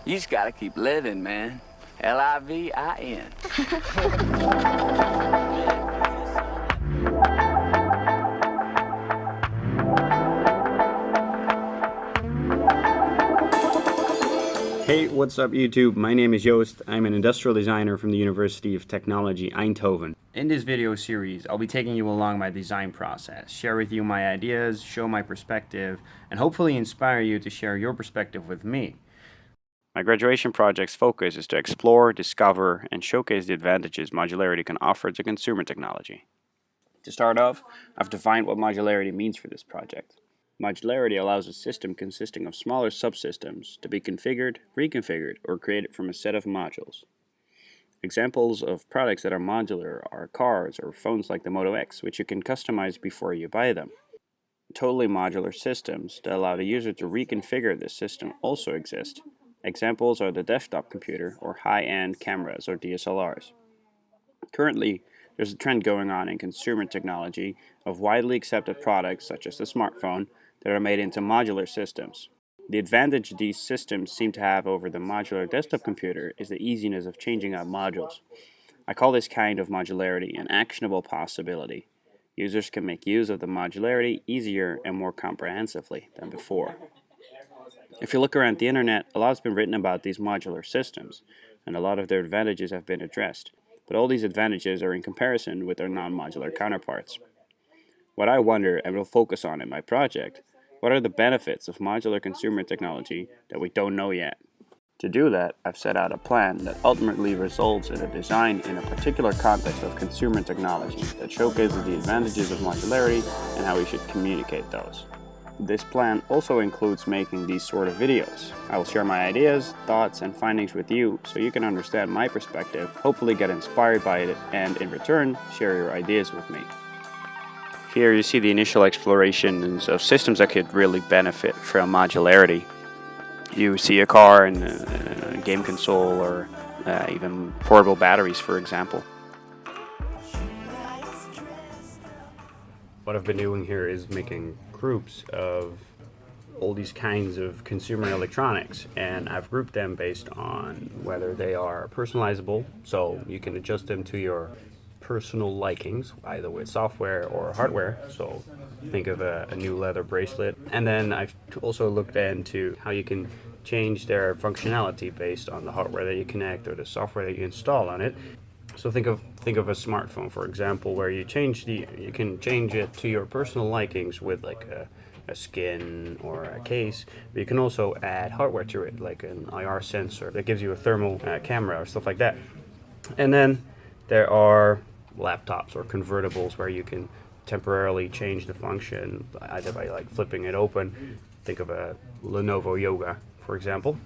You just gotta keep living, man. Livin. Hey, what's up YouTube? My name is Joost. I'm an industrial designer from the University of Technology Eindhoven. In this video series, I'll be taking you along my design process, share with you my ideas, show my perspective, and hopefully inspire you to share your perspective with me. My graduation project's focus is to explore, discover, and showcase the advantages modularity can offer to consumer technology. To start off, I've defined what modularity means for this project. Modularity allows a system consisting of smaller subsystems to be configured, reconfigured, or created from a set of modules. Examples of products that are modular are cars or phones like the Moto X, which you can customize before you buy them. Totally modular systems that allow the user to reconfigure the system also exist. Examples are the desktop computer or high-end cameras or DSLRs. Currently, there's a trend going on in consumer technology of widely accepted products such as the smartphone that are made into modular systems. The advantage these systems seem to have over the modular desktop computer is the easiness of changing out modules. I call this kind of modularity an actionable possibility. Users can make use of the modularity easier and more comprehensively than before. If you look around the internet, a lot has been written about these modular systems, and a lot of their advantages have been addressed. But all these advantages are in comparison with their non-modular counterparts. What I wonder and will focus on in my project, what are the benefits of modular consumer technology that we don't know yet? To do that, I've set out a plan that ultimately results in a design in a particular context of consumer technology that showcases the advantages of modularity and how we should communicate those. This plan also includes making these sort of videos. I will share my ideas, thoughts, and findings with you so you can understand my perspective, hopefully get inspired by it, and in return, share your ideas with me. Here you see the initial explorations of systems that could really benefit from modularity. You see a car and a game console or even portable batteries, for example. What I've been doing here is making groups of all these kinds of consumer electronics, and I've grouped them based on whether they are personalizable, so you can adjust them to your personal likings, either with software or hardware. So think of a new leather bracelet. And then I've also looked into how you can change their functionality based on the hardware that you connect or the software that you install on it. So think of a smartphone, for example, where you can change it to your personal likings with like a skin or a case, but you can also add hardware to it, like an IR sensor that gives you a thermal camera or stuff like that. And then there are laptops or convertibles where you can temporarily change the function either by like flipping it open. Think of a Lenovo Yoga, for example.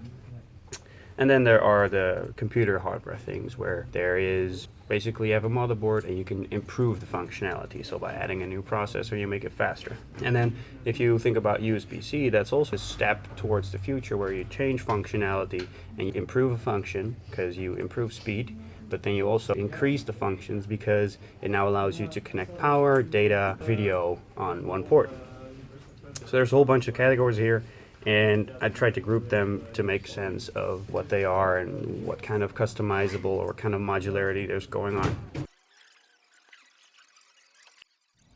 And then there are the computer hardware things where there is basically you have a motherboard and you can improve the functionality. So by adding a new processor, you make it faster. And then if you think about USB-C, that's also a step towards the future where you change functionality and you improve a function because you improve speed, but then you also increase the functions because it now allows you to connect power, data, video on one port. So there's a whole bunch of categories here, and I tried to group them to make sense of what they are and what kind of customizable or what kind of modularity there's going on.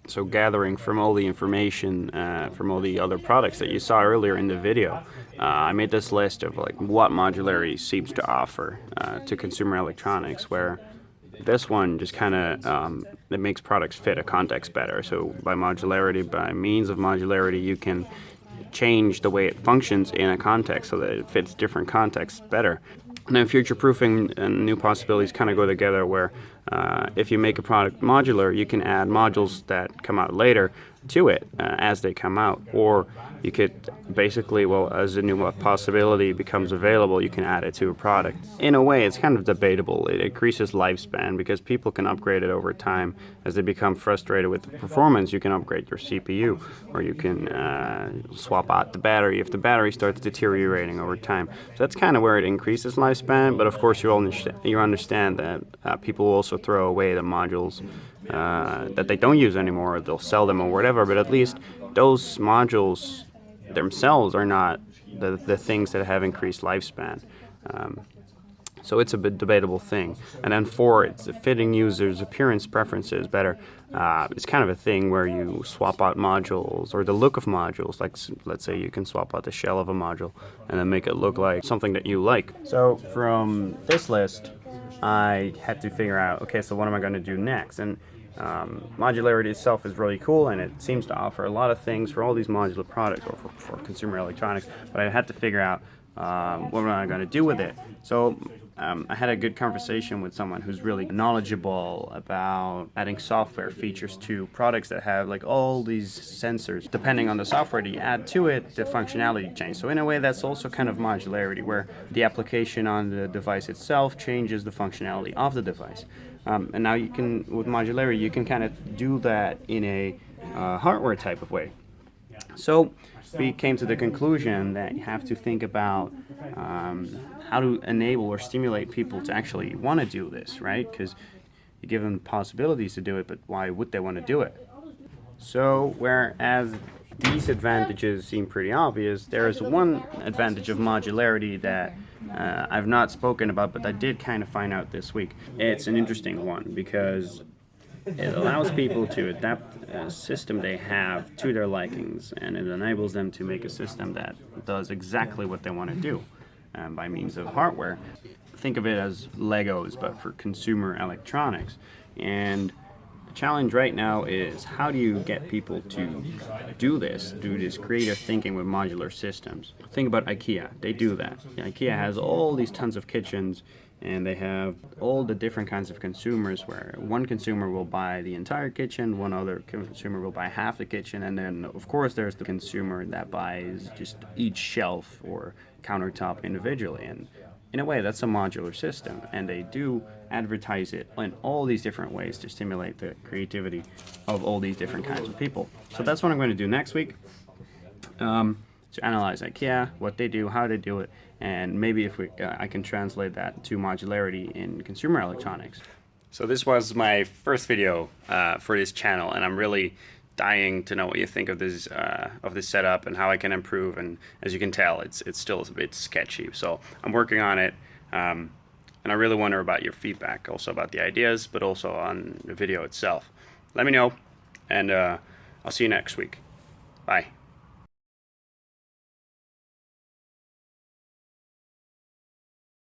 So gathering from all the information from all the other products that you saw earlier in the video, I made this list of like what modularity seems to offer to consumer electronics, where this one just kind of it makes products fit a context better. So by means of modularity, you can change the way it functions in a context so that it fits different contexts better. And then future-proofing and new possibilities kind of go together where if you make a product modular, you can add modules that come out later to it as they come out. Or you could basically, as a new possibility becomes available, you can add it to a product. In a way, it's kind of debatable. It increases lifespan because people can upgrade it over time. As they become frustrated with the performance, you can upgrade your CPU, or you can swap out the battery if the battery starts deteriorating over time. So that's kind of where it increases lifespan, but of course you understand that people will also throw away the modules that they don't use anymore, or they'll sell them or whatever, but at least those modules themselves are not the things that have increased lifespan. So it's a bit debatable thing. And then 4, it's fitting users' appearance preferences better. It's kind of a thing where you swap out modules or the look of modules. Like, let's say you can swap out the shell of a module and then make it look like something that you like. So from this list, I had to figure out, okay, so what am I going to do next? And modularity itself is really cool, and it seems to offer a lot of things for all these modular products or for consumer electronics. But I had to figure out what am I going to do with it. So I had a good conversation with someone who's really knowledgeable about adding software features to products that have like all these sensors. Depending on the software that you add to it, the functionality changes. So in a way, that's also kind of modularity, where the application on the device itself changes the functionality of the device. And now you can, with modularity, you can kind of do that in a hardware type of way. So we came to the conclusion that you have to think about how to enable or stimulate people to actually want to do this, right? Because you give them possibilities to do it, but why would they want to do it? So whereas these advantages seem pretty obvious, there is one advantage of modularity that I've not spoken about, but I did kind of find out this week. It's an interesting one because it allows people to adapt a system they have to their likings, and it enables them to make a system that does exactly what they want to do by means of hardware. Think of it as Legos, but for consumer electronics. And the challenge right now is, how do you get people to do this creative thinking with modular systems? Think about IKEA. They do that. IKEA has all these tons of kitchens, and they have all the different kinds of consumers, where one consumer will buy the entire kitchen, one other consumer will buy half the kitchen, and then of course there's the consumer that buys just each shelf or countertop individually. And in a way, that's a modular system, and they do advertise it in all these different ways to stimulate the creativity of all these different kinds of people. So that's what I'm going to do next week. To analyze IKEA, what they do, how they do it, and maybe if I can translate that to modularity in consumer electronics. So this was my first video for this channel, and I'm really dying to know what you think of this setup and how I can improve. And as you can tell, it's still a bit sketchy. So I'm working on it, and I really wonder about your feedback, also about the ideas, but also on the video itself. Let me know, and I'll see you next week. Bye.